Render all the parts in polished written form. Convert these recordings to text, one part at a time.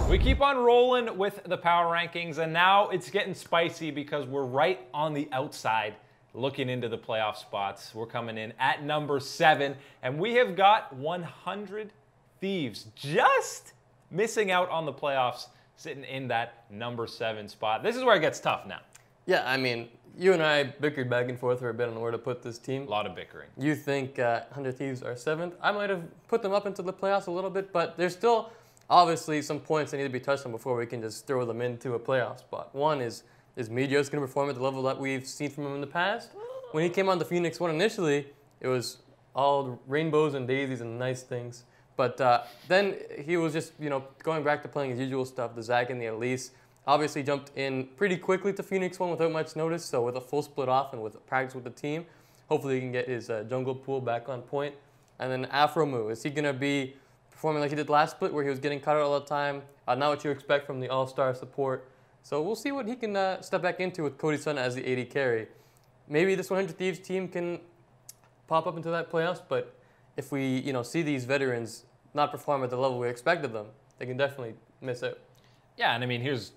We keep on rolling with the power rankings, and now it's getting spicy because we're right on the outside looking into the playoff spots. We're coming in at number 7, and we have got 100 Thieves just missing out on the playoffs, sitting in that number 7 spot. This is where it gets tough now. Yeah, I mean, you and I bickered back and forth for a bit on where to put this team. A lot of bickering. You think 100 Thieves are 7th. I might have put them up into the playoffs a little bit, but there's still obviously some points that need to be touched on before we can just throw them into a playoff spot. One is Meteos going to perform at the level that we've seen from him in the past? When he came on the Phoenix One initially, it was all rainbows and daisies and nice things. But then he was just, going back to playing his usual stuff, the Zach and the Elise. Obviously jumped in pretty quickly to Phoenix One without much notice, so with a full split off and with practice with the team, hopefully he can get his jungle pool back on point. And then Aphromoo, is he going to be performing like he did last split where he was getting cut out all the time? Not what you expect from the all-star support. So we'll see what he can step back into with Cody Sun as the AD carry. Maybe this 100 Thieves team can pop up into that playoffs, but if we see these veterans not perform at the level we expected them, they can definitely miss out. Yeah, and I mean, here's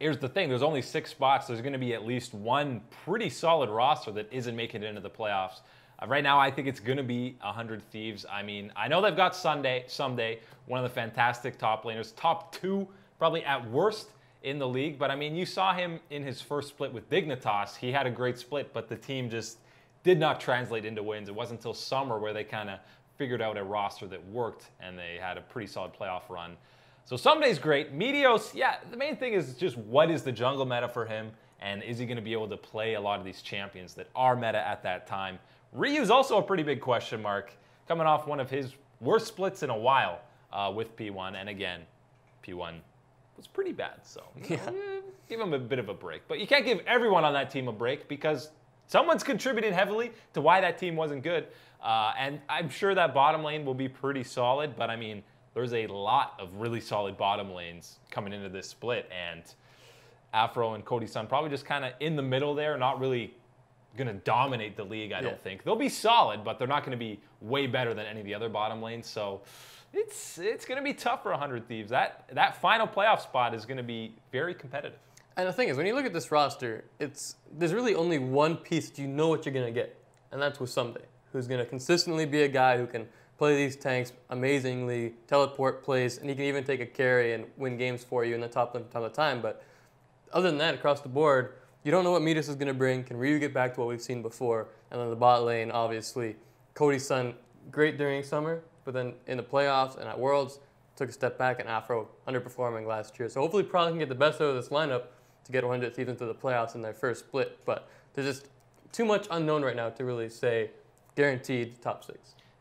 the thing. There's only 6 spots. There's going to be at least one pretty solid roster that isn't making it into the playoffs. Right now, I think it's going to be 100 Thieves. I mean, I know they've got Ssumday, one of the fantastic top laners, top 2 probably at worst in the league. But I mean, you saw him in his first split with Dignitas. He had a great split, but the team just did not translate into wins. It wasn't until summer where they kind of figured out a roster that worked, and they had a pretty solid playoff run. So Ssumday's great. Meteos, yeah, the main thing is just what is the jungle meta for him, and is he going to be able to play a lot of these champions that are meta at that time? Ryu's also a pretty big question mark, coming off one of his worst splits in a while with P1, and again, P1 was pretty bad, so give him a bit of a break. But you can't give everyone on that team a break because someone's contributed heavily to why that team wasn't good, and I'm sure that bottom lane will be pretty solid, but I mean, there's a lot of really solid bottom lanes coming into this split, and Aphro and Cody Sun probably just kind of in the middle there, not really going to dominate the league, I don't think. They'll be solid, but they're not going to be way better than any of the other bottom lanes, so it's going to be tough for 100 Thieves. That final playoff spot is going to be very competitive. And the thing is, when you look at this roster, there's really only one piece that you know what you're going to get, and that's with Ssumday, who's going to consistently be a guy who can play these tanks amazingly, teleport plays, and he can even take a carry and win games for you in the top lane from time to time. But other than that, across the board, you don't know what Meteos is going to bring. Can Ryu get back to what we've seen before? And then the bot lane, obviously, Cody Sun, great during summer, but then in the playoffs and at Worlds, took a step back, and Aphro underperforming last year. So hopefully Prod can get the best out of this lineup to get 100 Thieves into the playoffs in their first split. But there's just too much unknown right now to really say guaranteed top 6.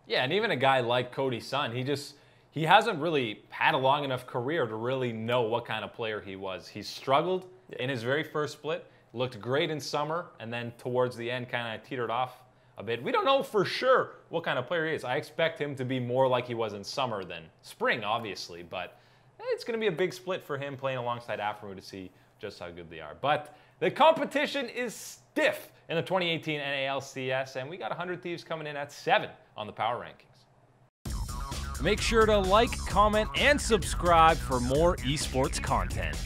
Yeah, and even a guy like Cody Sun, he hasn't really had a long enough career to really know what kind of player he was. He struggled in his very first split, looked great in summer, and then towards the end kind of teetered off a bit. We don't know for sure what kind of player he is. I expect him to be more like he was in summer than spring, obviously, but it's going to be a big split for him playing alongside Aphromoo to see just how good they are. But the competition is stiff in the 2018 NALCS, and we got 100 Thieves coming in at 7 on the power rankings. Make sure to like, comment, and subscribe for more esports content.